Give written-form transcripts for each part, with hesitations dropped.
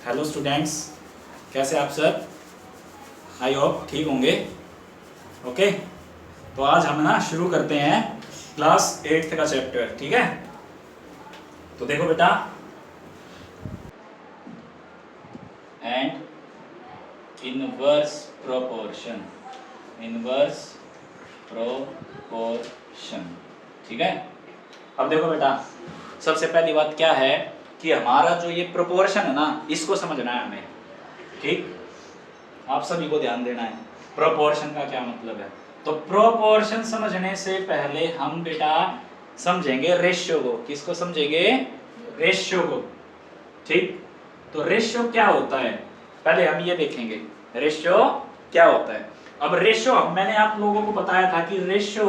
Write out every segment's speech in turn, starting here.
Hello students, कैसे आप सब? आई होप ठीक होंगे। ओके, तो आज हम ना शुरू करते हैं क्लास 8th का चैप्टर। ठीक है, तो देखो बेटा, and inverse proportion, inverse proportion. ठीक है, अब देखो बेटा, सबसे पहली बात क्या है कि हमारा जो ये प्रोपोर्शन है ना, इसको समझना है हमें। ठीक, आप सभी को ध्यान देना है प्रोपोर्शन का क्या मतलब है। तो प्रोपोर्शन समझने से पहले हम बेटा समझेंगे रेशियो को। किसको समझेंगे? रेशियो को। ठीक, तो रेशियो क्या होता है पहले हम ये देखेंगे, रेशियो क्या होता है। अब रेशियो मैंने आप लोगों को बताया था कि रेशियो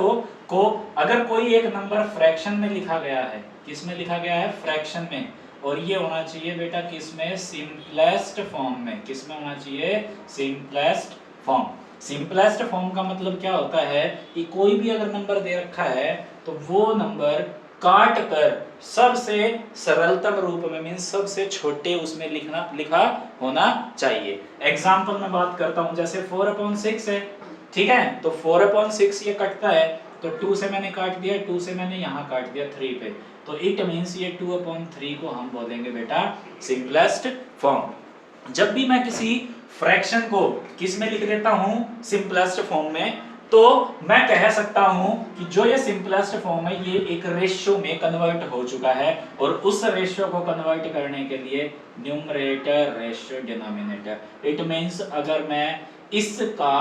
को अगर कोई एक नंबर फ्रैक्शन में लिखा गया है, किस में लिखा गया है? फ्रैक्शन में। और ये होना चाहिए बेटा किस में? सिंपलेस्ट फॉर्म में। किस में होना चाहिए? Simplest form. सिंपलेस्ट फॉर्म का मतलब क्या होता है कि कोई भी अगर नंबर दे रखा है तो वो नंबर काट कर सबसे सरलतम रूप में, मीन सबसे छोटे उसमें लिखा होना चाहिए। एग्जाम्पल में बात करता हूं, जैसे 4/6 है। ठीक है, तो 4/6 ये कटता है, तो 2 से मैंने काट दिया, 2 से मैंने यहाँ काट दिया 3 पे, तो इट मीन्स ये 2/3 को हम बोलेंगे बेटा सिंपलेस्ट फॉर्म। जब भी मैं किसी फ्रैक्शन को किस में लिख देता हूं? सिंपलेस्ट फॉर्म में, तो मैं कह सकता हूं कि जो ये सिंपलेस्ट फॉर्म है ये एक रेशियो में कन्वर्ट हो चुका है, और उस रेशियो को कन्वर्ट करने के लिए numerator ratio denominator. It means अगर मैं इसका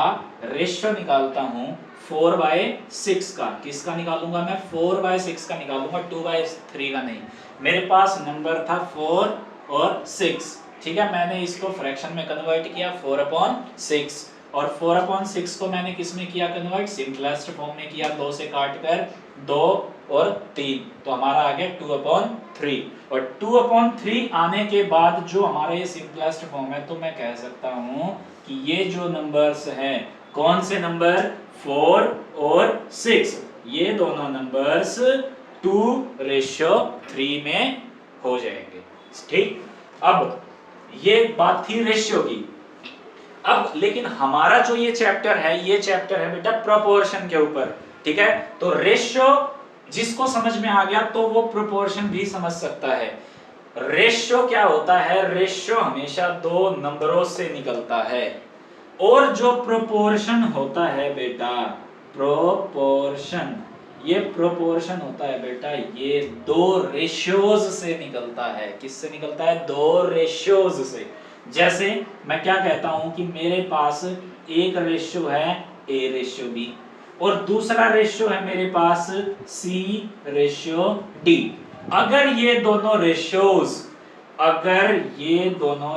रेशियो निकालता हूं 4/6 का, किसका निकालूंगा मैं? 4/6 का निकालूंगा, 2/3 का नहीं। मेरे पास नंबर था 4 और 6। ठीक है, मैंने इसको फ्रैक्शन में कन्वर्ट किया 4/6, और 4/6 को मैंने किस में किया कन्वर्ट? सिंपलेस्ट फॉर्म में किया, 2 से काट कर 2 और 3, तो हमारा आ गया 2/3। और 2/3 आने के बाद जो हमारा ये सिंपलेस्ट फॉर्म है, तो मैं कह सकता हूं कि ये जो नंबर्स हैं, कौन से नंबर? 4 और 6, ये दोनों नंबर्स 2/3 में हो जाएंगे। ठीक, अब ये बात थी रेशियो की। अब लेकिन हमारा जो ये चैप्टर है, ये चैप्टर है बेटा प्रोपोर्शन के ऊपर। ठीक है, तो रेशियो जिसको समझ में आ गया तो वो प्रोपोर्शन भी समझ सकता है। रेशियो क्या होता है? रेशियो हमेशा दो नंबरों से निकलता है, और जो प्रोपोर्शन होता है बेटा, प्रोपोर्शन, ये प्रोपोर्शन होता है बेटा, ये दो रेशियोज से निकलता है। किससे निकलता है? दो रेशियोज से। जैसे मैं क्या कहता हूं कि मेरे पास एक रेशियो है A/B, और दूसरा रेशियो है मेरे पास C/D। अगर ये दोनों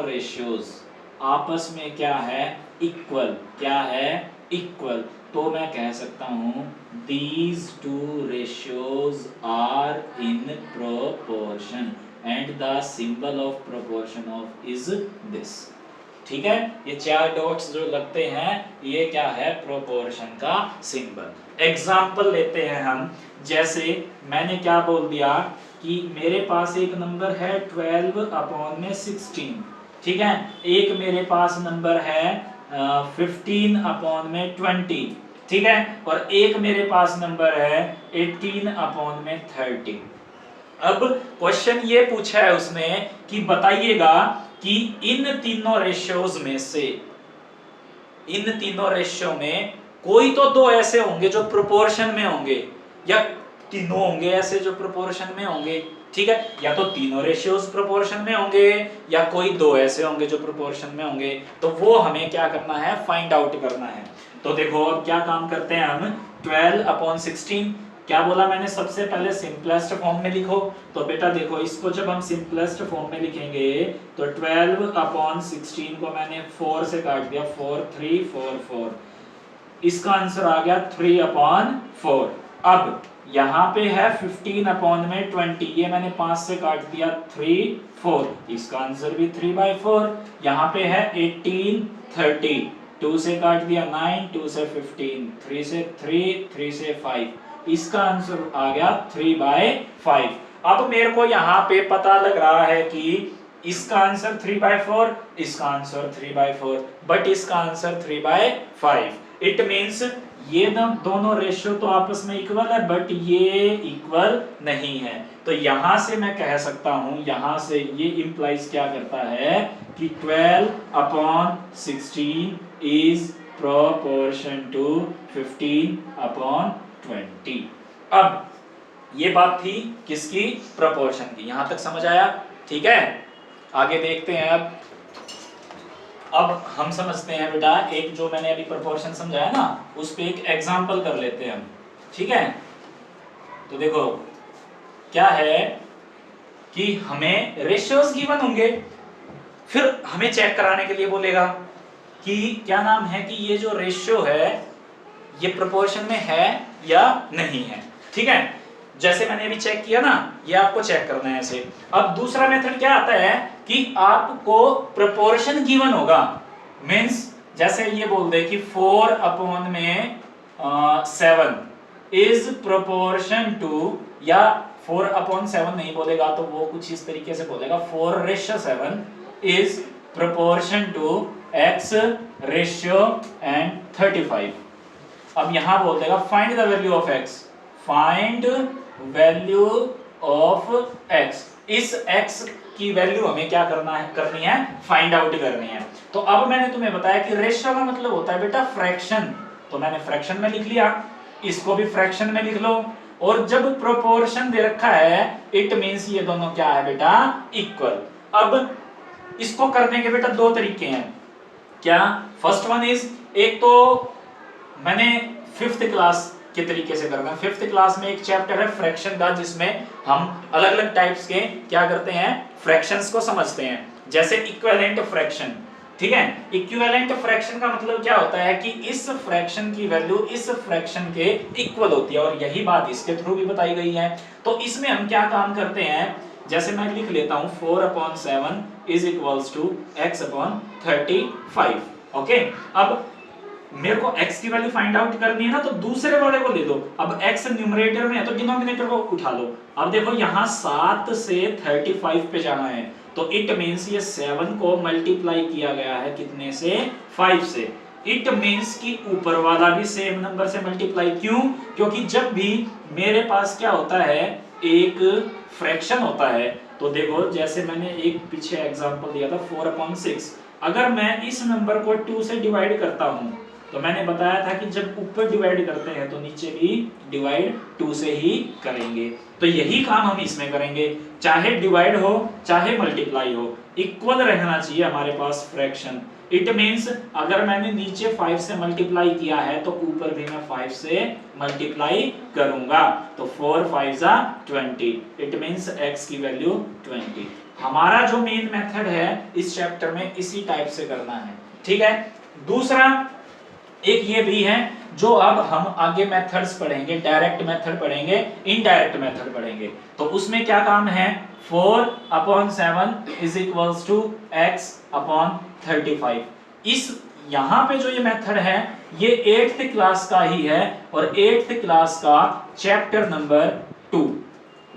रेशियोज आपस में क्या है? इक्वल। क्या है? इक्वल। तो मैं कह सकता हूं these two ratios are in proportion and the symbol of proportion of is this। ठीक है, ये 4 डॉट्स जो लगते हैं, ये क्या है? प्रोपोर्शन का सिंबल। एग्जाम्पल लेते हैं हम, जैसे मैंने क्या बोल दिया कि मेरे पास एक नंबर है 12/16। ठीक है, एक मेरे पास नंबर है 15/20। ठीक है, और एक मेरे पास नंबर है 18/30। अब क्वेश्चन ये पूछा है उसने कि बताइएगा कि इन तीनों रेशियो में कोई तो दो ऐसे होंगे जो प्रोपोर्शन में होंगे, या तीनों होंगे ऐसे जो प्रोपोर्शन में होंगे। ठीक है, या तो तीनों रेशियोज प्रोपोर्शन में होंगे, या कोई दो ऐसे होंगे जो प्रोपोर्शन में होंगे। तो वो हमें क्या करना है? फाइंड आउट करना है। तो देखो अब क्या काम करते हैं हम। 12/16 क्या बोला मैंने? सबसे पहले सिंपलेस्ट फॉर्म में लिखो। तो बेटा देखो, इसको जब हम सिंपलेस्ट फॉर्म में लिखेंगे तो 12/16 को मैंने 4 से काट दिया, 4 3 4 4, इसका आंसर आ गया 3/4। अब यहाँ पे है 15/20, ये मैंने 5 से काट दिया 3 4, इसका आंसर भी 3/4। यहाँ पे है 18/30, 2 से काट दिया 9, 2 से 15, 3 से 3, 3 से 5, इसका आंसर आ गया 3/5। अब मेरे को यहाँ पे पता लग रहा है कि इसका आंसर 3/4, इसका आंसर 3/4, बट इसका आंसर 3/5। इट मींस ये दोनों रेशियो तो आपस में इक्वल है, बट ये इक्वल नहीं है। तो यहां से मैं कह सकता हूं, यहां से ये इंप्लाइज क्या करता है कि 12/16 इज प्रोपोर्शन टू 15/20। अब ये बात थी किसकी? प्रोपोर्शन की। यहां तक समझ आया? ठीक है, आगे देखते हैं। अब हम समझते हैं बेटा, एक जो मैंने अभी प्रोपोर्शन समझाया ना, उस पे एक एग्जांपल कर लेते हैं हम। ठीक है, तो देखो क्या है कि हमें रेशियोज गिवन होंगे, फिर हमें चेक कराने के लिए बोलेगा कि क्या नाम है कि ये जो रेशियो है ये प्रोपोर्शन में है या नहीं है। ठीक है, जैसे मैंने अभी चेक किया ना, ये आपको चेक करना है ऐसे। अब दूसरा मेथड क्या आता है कि आपको प्रोपोर्शन गिवन होगा, मींस जैसे ये बोल दे कि 4/7 इज प्रोपोर्शन टू, या 4/7 नहीं बोलेगा तो वो कुछ इस तरीके से बोलेगा 4/7 is proportion to x ratio and 35। अब यहां बोल देगा find the value of x, find value of x। इस x की वैल्यू हमें क्या करनी है, फाइंड आउट करनी है। तो अब मैंने तुम्हें बताया कि रेशियो का मतलब होता है बेटा फ्रैक्शन, तो मैंने फ्रैक्शन में लिख लिया, इसको भी फ्रैक्शन में लिख लो। और जब प्रोपोर्शन दे रखा है इट मींस ये दोनों क्या है बेटा, इक्वल। अब इसको करने के बेटा दो तरीके हैं। क्या? फर्स्ट वन इज, एक तो मैंने 5th क्लास के तरीके से करना है। 5th क्लास में एक चैप्टर है फ्रैक्शन का, जिसमें हम अलग अलग टाइप्स के क्या करते हैं, फ्रैक्शंस को समझते हैं, जैसे इक्विवेलेंट फ्रैक्शन। ठीक है, इक्विवेलेंट फ्रैक्शन का मतलब क्या होता है कि इस फ्रैक्शन की वैल्यू इस फ्रैक्शन के इक्वल होती है, और यही बात इसके थ्रू भी बताई गई है। तो इसमें हम क्या काम करते हैं, जैसे मैं लिख लेता हूं 4/7 is equals to x/35। Okay, अब मेरे को x की वैल्यू फाइंड आउट करनी है ना, तो दूसरे वाले को ले लो। अब x न्यूमरेटर में है तो डिनोमिनेटर को उठा लो। अब देखो यहाँ 7 से 35 पे जाना है, तो इट मींस ये 7 को मल्टीप्लाई किया गया है कितने से, 5 से। इट मींस कि ऊपर वाला भी सेम नंबर से मल्टीप्लाई, क्यों? क्योंकि जब भी मेरे पास क्या होता है, एक फ्रैक्शन होता है, तो देखो जैसे मैंने एक पीछे एग्जांपल दिया था 4/6, अगर मैं इस नंबर को 2 से डिवाइड करता हूं, तो मैंने बताया था कि जब ऊपर डिवाइड करते हैं तो नीचे भी डिवाइड 2 से ही करेंगे। तो यही काम हम इसमें करेंगे, चाहे डिवाइड हो चाहे मल्टीप्लाई हो, इक्वल रहना चाहिए हमारे पास फ्रैक्शन। इट मींस अगर मैंने नीचे 5 से मल्टीप्लाई किया है तो ऊपर भी मैं 5 से मल्टीप्लाई करूंगा, तो 4×5 = 20। इट मींस x की वैल्यू 20। हमारा जो मेन मेथड है इस चैप्टर में इसी टाइप से करना है। ठीक है, दूसरा एक ये भी है जो अब हम आगे मेथड्स पढ़ेंगे, डायरेक्ट मेथड पढ़ेंगे, इनडायरेक्ट मेथड पढ़ेंगे। तो उसमें क्या काम है, 4/7 इज इक्वल्स टू x/35। इस यहाँ पे जो ये मेथड है ये 8th क्लास का ही है, और 8th क्लास का chapter number 2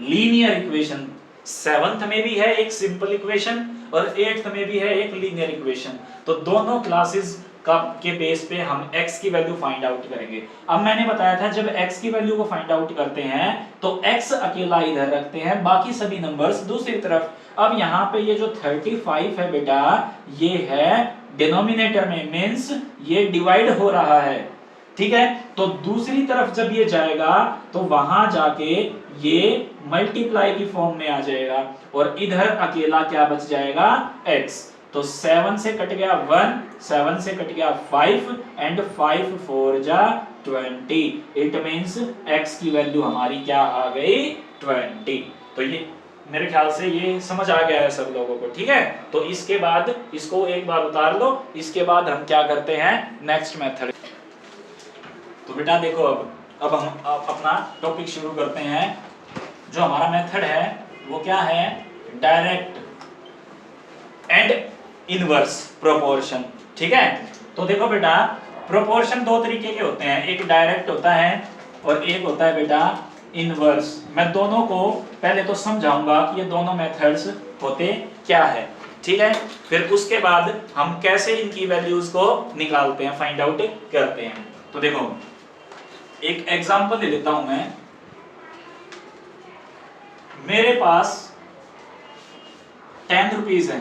linear equation. 7th में भी है एक सिंपल इक्वेशन और 8th में भी है एक लीनियर इक्वेशन। तो दोनों क्लासेस के बेस पे हम x की वैल्यू फाइंड आउट करेंगे। अब मैंने बताया था जब x की वैल्यू को फाइंड आउट करते हैं तो x अकेला इधर रखते हैं, बाकी सभी नंबर्स दूसरी तरफ। अब यहाँ पे ये जो 35 है बेटा, ये है डिनोमिनेटर में, मींस ये डिवाइड हो रहा है। ठीक है, तो दूसरी तरफ जब ये जाएगा तो वहां जाके ये मल्टीप्लाई की फॉर्म में आ जाएगा, और इधर अकेला क्या बच जाएगा, x। तो 7 से कट गया 1, 7 से कट गया 5, एंड 5×4 = 20। इट मींस x की वैल्यू हमारी क्या आ गई, 20। तो ये मेरे ख्याल से ये समझ आ गया है सब लोगों को। ठीक है, तो इसके बाद इसको एक बार उतार लो, इसके बाद हम क्या करते हैं, नेक्स्ट मेथड। तो बेटा देखो अब हम अपना टॉपिक शुरू करते हैं। जो हमारा मेथड है वो क्या है, डायरेक्ट एंड इनवर्स प्रोपोर्शन। ठीक है, तो देखो बेटा प्रोपोर्शन दो तरीके के होते हैं, एक डायरेक्ट होता है और एक होता है बेटा इनवर्स। मैं दोनों को पहले तो समझाऊंगा कि ये दोनों मेथड्स होते क्या है। ठीक है। फिर उसके बाद हम कैसे इनकी वैल्यूज को निकालते हैं, फाइंड आउट करते हैं। तो देखो एक एग्जांपल ले लेता हूं मैं। मेरे पास 10 रुपीज है,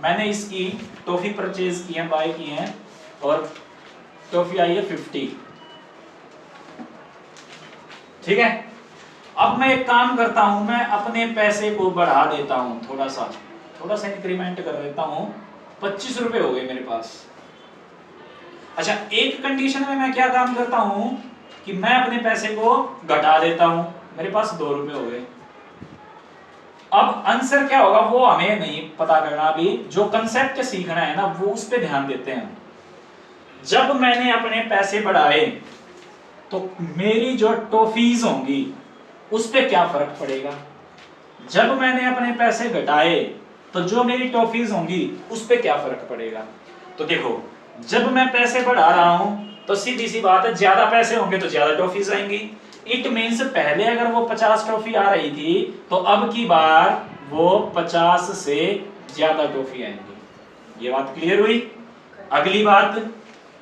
मैंने इसकी टॉफी परचेज की है, बाय की है, और टॉफी आई है 50, ठीक है। अब मैं एक काम करता हूं, मैं अपने पैसे को बढ़ा देता हूं, थोड़ा सा इंक्रीमेंट कर देता हूं, 25 रुपए हो गए मेरे पास। अच्छा, एक कंडीशन में मैं क्या काम करता हूं कि मैं अपने पैसे को घटा देता हूं, मेरे पास 2 रुपए हो गए। अब आंसर क्या होगा वो हमें नहीं पता करना, अभी जो कंसेप्ट सीखना है ना वो उस पर ध्यान देते हैं। जब मैंने अपने पैसे बढ़ाए तो मेरी जो टॉफीज होंगी उस पे क्या फर्क पड़ेगा, जब मैंने अपने पैसे घटाए तो जो मेरी टॉफीज होंगी उस पे क्या फर्क पड़ेगा। तो देखो जब मैं पैसे बढ़ा रहा हूं तो सीधी सी बात है, ज्यादा पैसे होंगे तो ज्यादा टॉफीज आएंगी। इट मींस पहले अगर वो 50 टॉफी आ रही थी तो अब की बार वो 50 से ज्यादा टॉफी आएंगी। ये बात क्लियर हुई। अगली बात,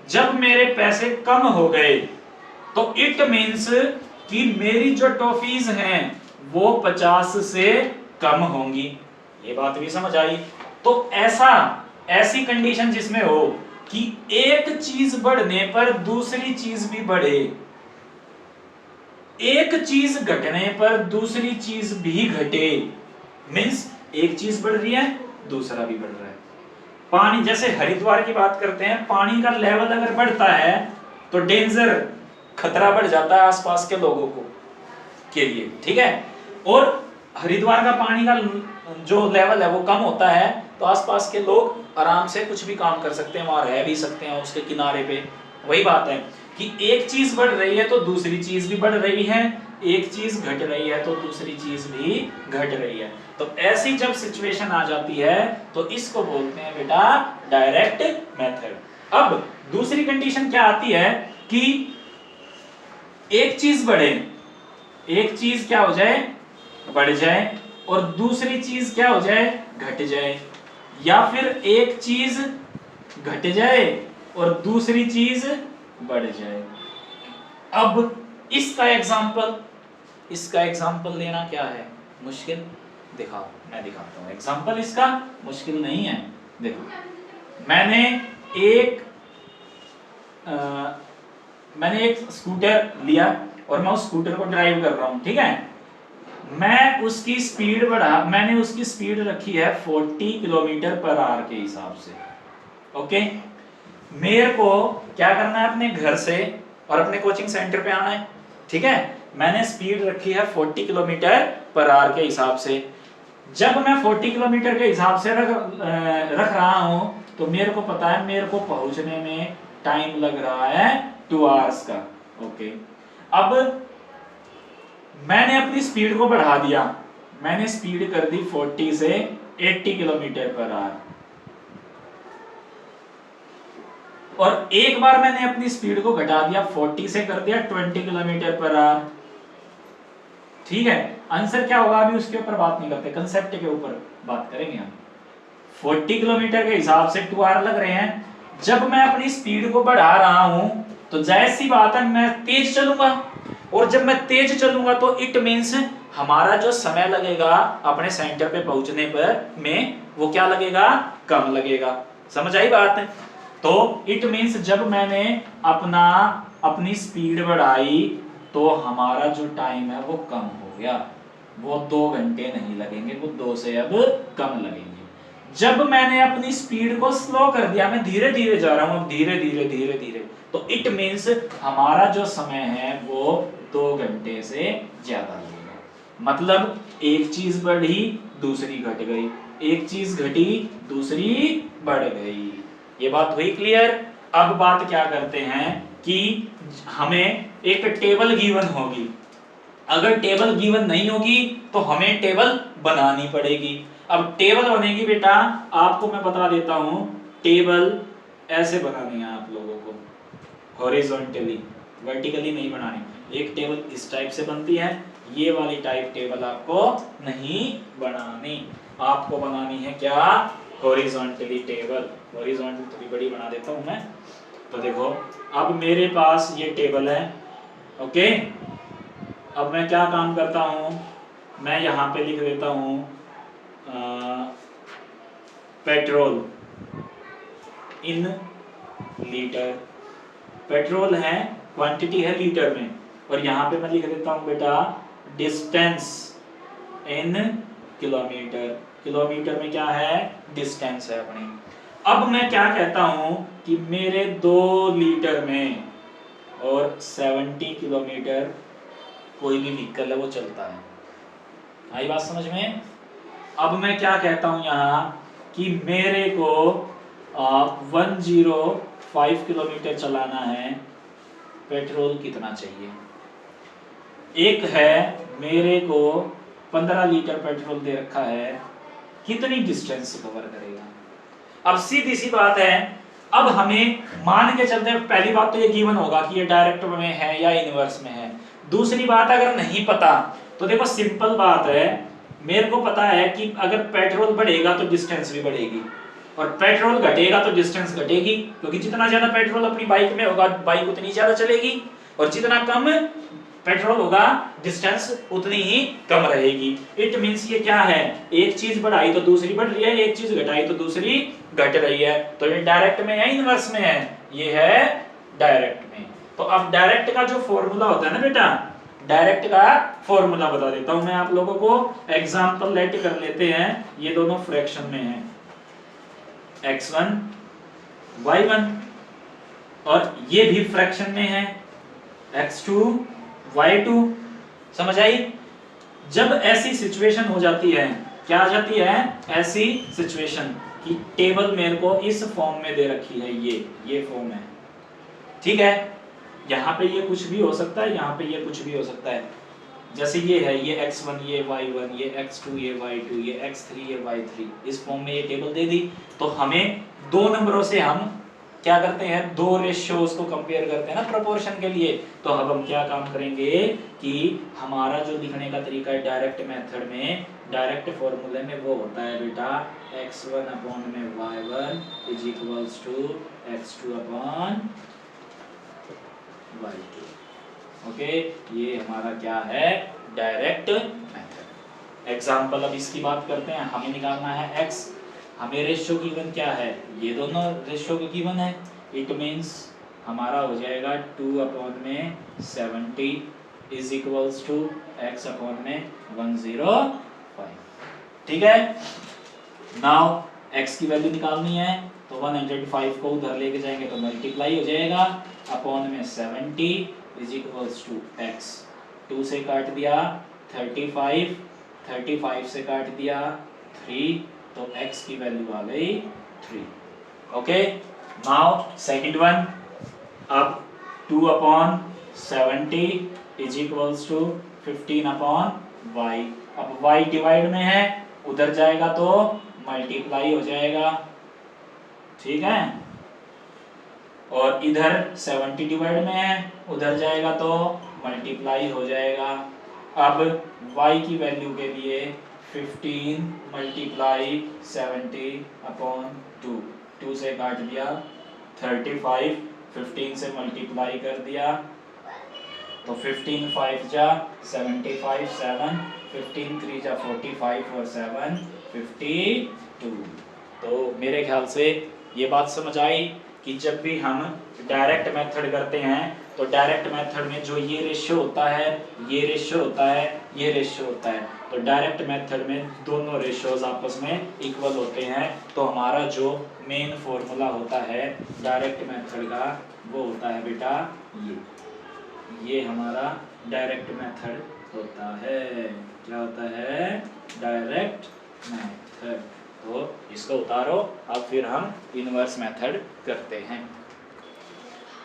जब मेरे पैसे कम हो गए तो इट मींस कि मेरी जो टॉफीज हैं वो 50 से कम होंगी। ये बात भी समझ आई। तो ऐसी कंडीशन जिसमें हो कि एक चीज बढ़ने पर दूसरी चीज भी बढ़े, एक चीज घटने पर दूसरी चीज भी घटे, मींस एक चीज बढ़ रही है दूसरा भी बढ़ रहा है। पानी, जैसे हरिद्वार की बात करते हैं, पानी का लेवल अगर बढ़ता है तो डेंजर, खतरा बढ़ जाता है आसपास के लोगों को के लिए, ठीक है। और हरिद्वार का पानी का जो लेवल है वो कम होता है तो आसपास के लोग आराम से कुछ भी काम कर सकते हैं, वहां रह भी सकते हैं उसके किनारे पे। वही बात है कि एक चीज बढ़ रही है तो दूसरी चीज भी बढ़ रही है, एक चीज घट रही है तो दूसरी चीज भी घट रही है। तो ऐसी जब सिचुएशन आ जाती है तो इसको बोलते हैं बेटा डायरेक्ट मेथड। अब दूसरी कंडीशन क्या आती है कि एक चीज बढ़े, एक चीज क्या हो जाए, बढ़ जाए, और दूसरी चीज क्या हो जाए, घट जाए, या फिर एक चीज घट जाए और दूसरी चीज बढ़ जाए। अब इसका एग्जांपल लेना क्या है, मुश्किल? दिखाओ, मैं दिखाता हूं एग्जांपल। इसका मुश्किल नहीं है। देखो मैंने एक स्कूटर लिया और मैं उस स्कूटर को ड्राइव कर रहा हूं, ठीक है। मैंने उसकी स्पीड रखी है 40 किलोमीटर पर आवर के हिसाब से, ओके। मेरे को क्या करना है, अपने घर से और अपने कोचिंग सेंटर पे आना है, ठीक है। मैंने स्पीड रखी है 40 किलोमीटर पर आवर के हिसाब से। जब मैं 40 किलोमीटर के हिसाब से रख रहा हूं तो मेरे को पता है मेरे को पहुंचने में टाइम लग रहा है 2 आवर्स का, ओके। अब मैंने अपनी स्पीड को बढ़ा दिया, मैंने स्पीड कर दी 40 से 80 किलोमीटर पर आवर, और एक बार मैंने अपनी स्पीड को घटा दिया 40 से कर दिया 20 किलोमीटर पर आवर, ठीक है। आंसर क्या होगा अभी उसके ऊपर बात नहीं करते, कंसेप्ट के ऊपर बात करेंगे हम। 40 किलोमीटर के हिसाब से 2 आवर लग रहे हैं। जब मैं अपनी स्पीड को बढ़ा रहा हूं तो जाहिर सी बात है मैं तेज चलूंगा, और जब मैं तेज चलूंगा तो इट मींस हमारा जो समय लगेगा अपने सेंटर पे पहुंचने पर में वो क्या लगेगा, कम लगेगा। समझ आई बात? तो इट मींस जब मैंने अपनी स्पीड बढ़ाई तो हमारा जो टाइम है वो कम हो गया, वो 2 घंटे नहीं लगेंगे, वो 2 से अब कम लगेंगे। जब मैंने अपनी स्पीड को स्लो कर दिया, मैं धीरे धीरे जा रहा हूं, अब धीरे धीरे, तो इट मींस हमारा जो समय है वो 2 घंटे से ज्यादा लगेगा। मतलब एक चीज बढ़ी दूसरी घट गई, एक चीज घटी दूसरी बढ़ गई। ये बात हुई क्लियर? अब बात क्या करते हैं कि हमें एक टेबल गिवन होगी, अगर टेबल गिवन नहीं होगी तो हमें टेबल बनानी पड़ेगी। अब टेबल बनेगी बेटा, आपको मैं बता देता हूं, टेबल ऐसे बनानी है आप लोगों को, हॉरिजॉन्टली, वर्टिकली नहीं बनानी। एक टेबल इस टाइप से बनती है, ये वाली टाइप टेबल आपको नहीं बनानी। आपको बनानी है क्या, हॉरिजॉन्टली टेबल। हॉरिजॉन्टली थोड़ी बड़ी बना देता हूं मैं। तो देखो अब मेरे पास ये टेबल है, ओके। अब मैं क्या काम करता हूं, मैं यहाँ पे लिख देता हूं पेट्रोल इन लीटर। पेट्रोल है, क्वांटिटी है लीटर में, और यहाँ पे मैं लिख देता हूँ बेटा डिस्टेंस इन किलोमीटर। किलोमीटर में क्या है, डिस्टेंस है अपनी। अब मैं क्या कहता हूँ कि मेरे 2 लीटर में और 70 किलोमीटर कोई भी व्हीकल है वो चलता है। आई बात समझ में। अब मैं क्या कहता हूँ यहाँ कि मेरे को 105 किलोमीटर चलाना है, पेट्रोल कितना चाहिए। एक है मेरे को 15 लीटर पेट्रोल दे रखा है, कितनी डिस्टेंस कवर करेगा। अब सीधी सी बात है, अब हमें मान के चलते हैं, पहली बात तो ये गिवन होगा कि ये डायरेक्ट में है या इनवर्स में है। दूसरी बात अगर नहीं पता तो देखो सिंपल बात है, मेरे को पता है कि अगर पेट्रोल बढ़ेगा तो डिस्टेंस भी बढ़ेगी, और पेट्रोल घटेगा तो डिस्टेंस घटेगी, क्योंकि जितना ज्यादा पेट्रोल अपनी बाइक में होगा बाइक उतनी ज्यादा चलेगी, और जितना कम पेट्रोल होगा डिस्टेंस उतनी ही कम रहेगी। इट मींस ये क्या है, एक चीज बढ़ाई तो दूसरी बढ़ रही है, एक चीज घटाई तो दूसरी घट रही है। तो ये डायरेक्ट में है इनवर्स में है, ये है डायरेक्ट में। तो अब डायरेक्ट का जो फॉर्मूला होता है ना बेटा, डायरेक्ट का फॉर्मूला बता देता हूं मैं आप लोगों को। एग्जांपल लेट कर लेते हैं, ये दोनों फ्रैक्शन में है, x1 y1, और ये भी फ्रैक्शन में है, x2 y2। समझ आई। जब ऐसी सिचुएशन हो जाती है, क्या आ जाती है ऐसी सिचुएशन कि टेबल मेरे को इस फॉर्म में दे रखी है, ये फॉर्म है, ठीक है। यहाँ पे ये कुछ भी हो सकता है, यहाँ पे ये कुछ भी हो सकता है। जैसे ये है, ये x1 ये y1 ये x2 ये y2 ये x3 ये y3, इस फॉर्म में ये टेबल दे दी। तो हमें 2 नंबरों से हम क्या करते हैं, 2 रेशियोज को कंपेयर करते हैं ना प्रोपोर्शन के लिए। तो अब हम क्या काम करेंगे कि हमारा जो लिखने का तरीका है डायरेक्ट मेथड में, डायरेक्ट फॉर्मूले में, वो होता है बेटा x1 अपॉन में y1 is equals to x2 upon y2। Okay, ये हमारा क्या है, डायरेक्ट मेथड। एग्जांपल अब इसकी बात करते हैं, हमें निकालना है x, हमें रेशियो गिवन क्या है, ये दोनों रेशियो को गिवन है। इट मींस हमारा हो जाएगा 2 अपॉन में 70 is equals to x upon में 105। ठीक है। नाउ x की वैल्यू निकालनी है, तो 105 को उधर लेके जाएंगे तो मल्टीप्लाई हो जाएगा, अपॉन में 70 इज इक्वल्स टू x। 2 से काट दिया 35, 35 से काट दिया 3, तो x की वैल्यू आ गई 3। ओके, नाउ सेकंड वन, अब 2 upon 70 is equals to 15 upon y। अब y डिवाइड में है, उधर जाएगा तो मल्टीप्लाई हो जाएगा, ठीक है। और इधर 70 डिवाइड में है, उधर जाएगा तो मल्टीप्लाई हो जाएगा। अब y की वैल्यू के लिए 15 मल्टीप्लाई 70 अपॉन 2, 2 से काट दिया 35, 15 से मल्टीप्लाई कर दिया तो 15 5 जा 75, 7, 15 3 जा 45 और 7 52। तो मेरे ख्याल से ये बात समझ आई कि जब भी हम डायरेक्ट मेथड करते हैं तो डायरेक्ट मेथड में जो ये रेशियो होता है, ये रेशियो होता है, ये रेशियो होता है, तो डायरेक्ट मेथड में दोनों रेशियोज आपस में इक्वल होते हैं। तो हमारा जो मेन फॉर्मूला होता है डायरेक्ट मेथड का, वो होता है बेटा ये हमारा डायरेक्ट मेथड होता है। क्या होता है, डायरेक्ट मेथड। तो इसको उतारो, अब फिर हम इनवर्स मेथड करते हैं।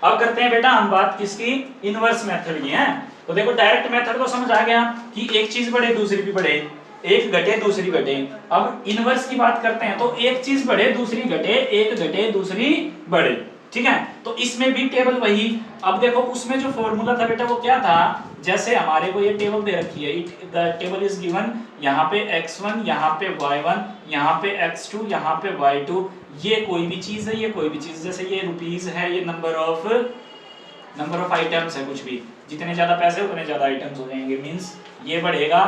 अब करते हैं बेटा हम बात किसकी, इनवर्स मेथड की है। तो देखो डायरेक्ट मेथड को समझ आ गया कि एक चीज बढ़े दूसरी भी बढ़े, एक घटे दूसरी घटे। अब इनवर्स की बात करते हैं, तो एक चीज बढ़े दूसरी घटे, एक घटे दूसरी बढ़े, ठीक है। तो इसमें भी टेबल वही। अब देखो उसमें जो फॉर्मूला था बेटा वो क्या था, जैसे हमारे को ये टेबल दे रखी है, द टेबल इज गिवन, यहाँ पे x1, यहाँ पे y1, यहाँ पे x2, यहाँ पे y2, ये कोई भी चीज है, ये कोई भी चीज, जैसे ये रुपीस है, ये नंबर ऑफ आइटम्स है, कुछ भी जितने ज्यादा पैसे उतने ज्यादा आइटम्स हो जाएंगे, मींस ये बढ़ेगा,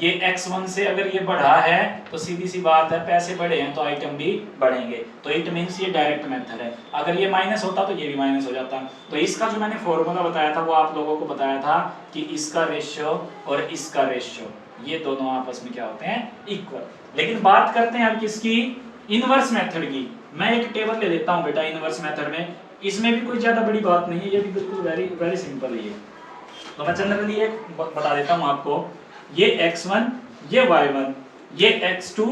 ये x1 से अगर ये बढ़ा है तो सीधी सी बात है पैसे बढ़े हैं तो आइटम भी बढ़ेंगे, तो इट मींस ये डायरेक्ट मेथड है। अगर ये माइनस होता तो ये भी माइनस हो जाता। तो इसका जो मैंने फॉर्मूला बताया था वो आप लोगों को बताया था कि इसका रेशियो और इसका रेशियो ये दोनों आपस में क्या होते हैं, इक्वल। लेकिन बात करते हैं अब किसकी, इनवर्स मेथड की। मैं एक टेबल ले लेता हूं बेटा इनवर्स मेथड में, इसमें भी कोई ज्यादा बड़ी बात नहीं है, ये भी बिल्कुल वेरी वेरी सिंपल है ये। तो मैं जनरली एक बता देता हूं आपको, ये x1, ये y1, ये x2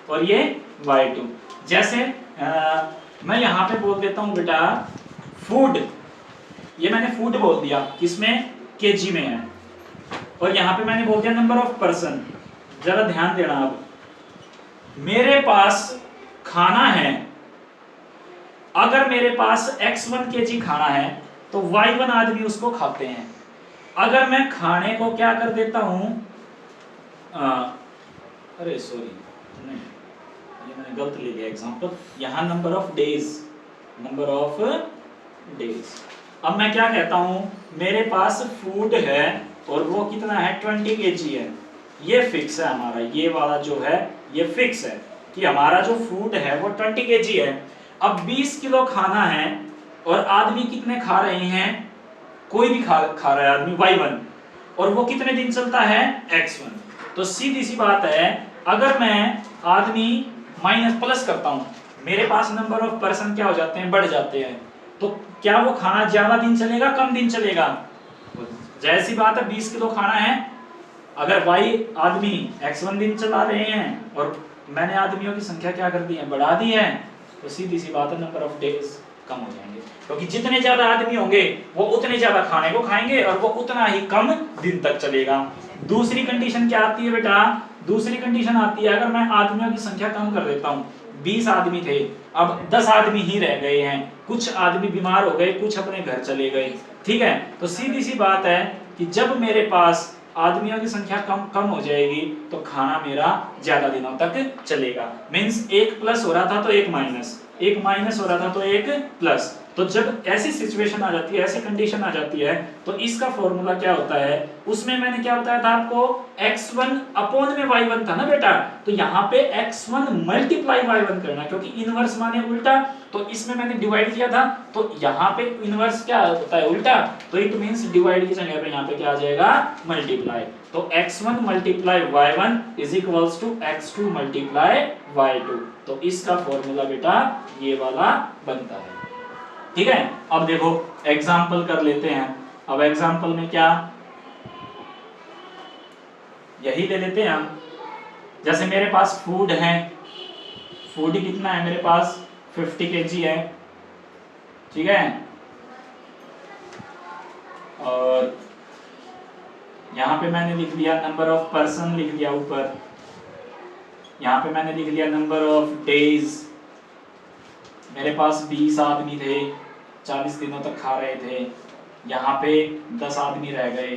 और ये y2। जैसे मैं यहाँ पे बोल देता हूँ बेटा फूड, ये मैंने फूड बोल दिया, किसमें, केजी में है, और यहाँ पे मैंने बोल दिया नंबर ऑफ पर्सन। जरा ध्यान देना, अब मेरे पास खाना है, अगर मेरे पास x1 केजी खाना है तो y1 आदमी उसको खाते हैं। अगर मैं खाने को क्या कर देता हूं, अरे सॉरी नहीं, ये मैंने गलत ले लिया एग्जांपल, यहाँ नंबर ऑफ डेज। अब मैं क्या कहता हूं, मेरे पास फूड है और वो कितना है, 20 केजी है, ये फिक्स है हमारा, ये वाला जो है ये फिक्स है कि हमारा जो फूड है वो 20 केजी है। अब 20 किलो खाना है और आदमी कितने खा रहे हैं, कोई भी खा रहा है आदमी y1, और वो कितने दिन चलता है, x1। तो सीधी सी बात है, अगर मैं आदमी माइनस प्लस करता हूं, मेरे पास नंबर ऑफ पर्सन क्या हो जाते हैं, बढ़ जाते हैं, तो क्या वो खाना ज्यादा दिन चलेगा, कम दिन चलेगा, जैसी बात है 20 किलो खाना है, अगर y आदमी x1 दिन चला रहे हैं और मैंने आदमियों की संख्या क्या कर दी है, बढ़ा दी है, तो सीधी सी बात है नंबर ऑफ डेज कम हो जाएंगे, क्योंकि जितने ज्यादा आदमी होंगे वो उतने ज्यादा खाने को खाएंगे और वो उतना ही कम दिन तक चलेगा। दूसरी कंडीशन क्या आती है बेटा, दूसरी कंडीशन आती है, अगर मैं आदमियों की संख्या कम कर देता हूँ, 20 आदमी थे, अब 10 आदमी ही रह गए हैं, कुछ आदमी बीमार हो गए, कुछ अपने घर चले गए, ठीक है, तो सीधी सी बात है कि जब मेरे पास आदमियों की संख्या कम हो जाएगी तो खाना मेरा ज्यादा दिनों तक चलेगा। मींस एक प्लस हो रहा था तो एक माइनस हो रहा था तो एक प्लस। तो जब ऐसी सिचुएशन आ जाती है, ऐसी कंडीशन आ जाती है, तो इसका फॉर्मूला क्या होता है, उसमें मैंने क्या बताया था आपको, x1 अपॉन में y1 था ना बेटा, तो यहाँ पे x1 मल्टीप्लाई y1 करना, क्योंकि इनवर्स माने उल्टा, तो इसमें मैंने डिवाइड किया था, तो यहाँ पे इनवर्स क्या होता है, उल्टा, तो इट मींस डिवाइड की जगह पे यहाँ पे क्या आ जाएगा, मल्टीप्लाई। तो x1 multiply y1 is equals to x2 multiply y2। तो इसका फॉर्मूला बेटा ये वाला बनता है, ठीक है। अब देखो एग्जाम्पल कर लेते हैं, अब एग्जाम्पल में क्या, यही ले लेते हैं हम, जैसे मेरे पास फूड है, फूड कितना है मेरे पास, 50 केजी है, ठीक है, और यहाँ पे मैंने लिख लिया नंबर ऑफ पर्सन, लिख लिया ऊपर, यहाँ पे मैंने लिख लिया नंबर ऑफ डेज, मेरे पास 20 आदमी थे, 40 दिनों तक खा रहे थे, यहाँ पे 10 आदमी रह गए,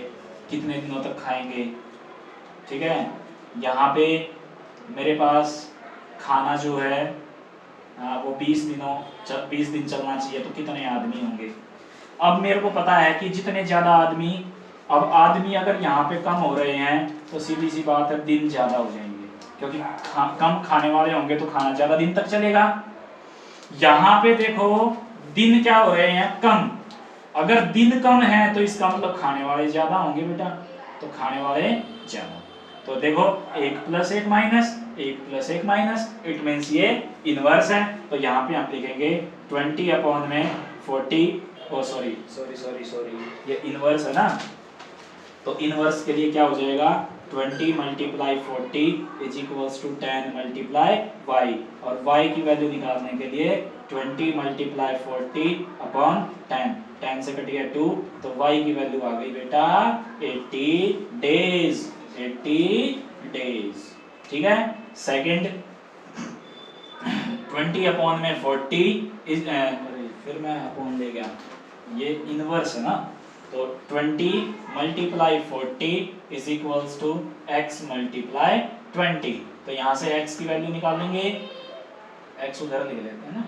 कितने दिनों तक खाएंगे, ठीक है, यहाँ पे मेरे पास खाना जो है वो 20 दिन चलना चाहिए, तो कितने आदमी होंगे। अब मेरे को पता है कि जितने ज़्यादा आदमी, अब आदमी अगर यहाँ पे कम हो रहे हैं तो सीधी सी बात है दिन ज़्यादा हो जाएंगे, क्योंकि कम खाने वाले होंगे तो खाना ज़्यादा दिन तक चलेगा। यहाँ पे देखो दिन क्या हो रहे हैं, कम, अगर दिन कम है तो इसका मतलब खाने वाले ज़्यादा होंगे बेटा, तो खाने वाले ज़्यादा, तो देखो 1 + 1 माइनस 1 + 1 माइनस, इट मींस ये इनवर्स है, तो यहाँ पे आप लिखेंगे 20 अपॉन में 40, ओ सॉरी, ये इनवर्स है ना, तो इनवर्स के लिए क्या हो जाएगा, 20 × 40 इज इक्वल्स टू 10 × y, और y की वैल्यू निकालने के लिए 20 × 40 अपॉन 10, 10 से कट गया 2, तो y की वैल्यू आ गई बेटा 80 डेज, 80 डेज, ठीक है। सेकंड 20 अपॉन में 40 इज, फिर मैं अपॉन ले गया, ये इनवर्स है ना, तो 20 multiply 40 is equals to x multiply 20। तो यहाँ से x की वैल्यू निकालेंगे, x उधर लिख लेते हैं ना,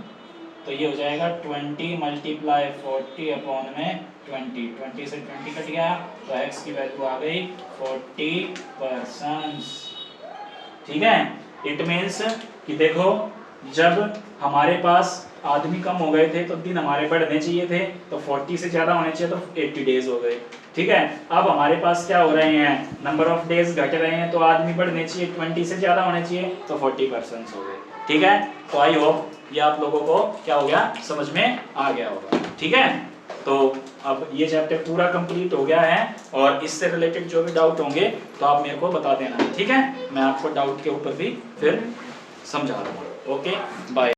तो ये हो जाएगा 20 मल्टीप्लाई 40 अपॉन में 20 से 20 कट गया, तो x की वैल्यू आ गई 40%। ठीक है, इट मीन्स कि देखो जब हमारे पास आदमी कम हो गए थे तो दिन हमारे बढ़ने चाहिए थे, तो 40 से ज़्यादा होने चाहिए, तो 80 डेज हो गए। ठीक है, अब हमारे पास क्या हो रहे हैं, नंबर ऑफ डेज घट रहे हैं, तो आदमी बढ़ने चाहिए, 20 से ज़्यादा होने चाहिए, तो 40% हो गए। ठीक है, तो आई होप ये आप लोगों को क्या हो गया, समझ में आ गया होगा। ठीक है, तो अब ये चैप्टर पूरा कंप्लीट हो गया है, और इससे रिलेटेड जो भी डाउट होंगे तो आप मेरे को बता देना। ठीक है, मैं आपको डाउट के ऊपर भी फिर समझा दूँगा। Okay, bye.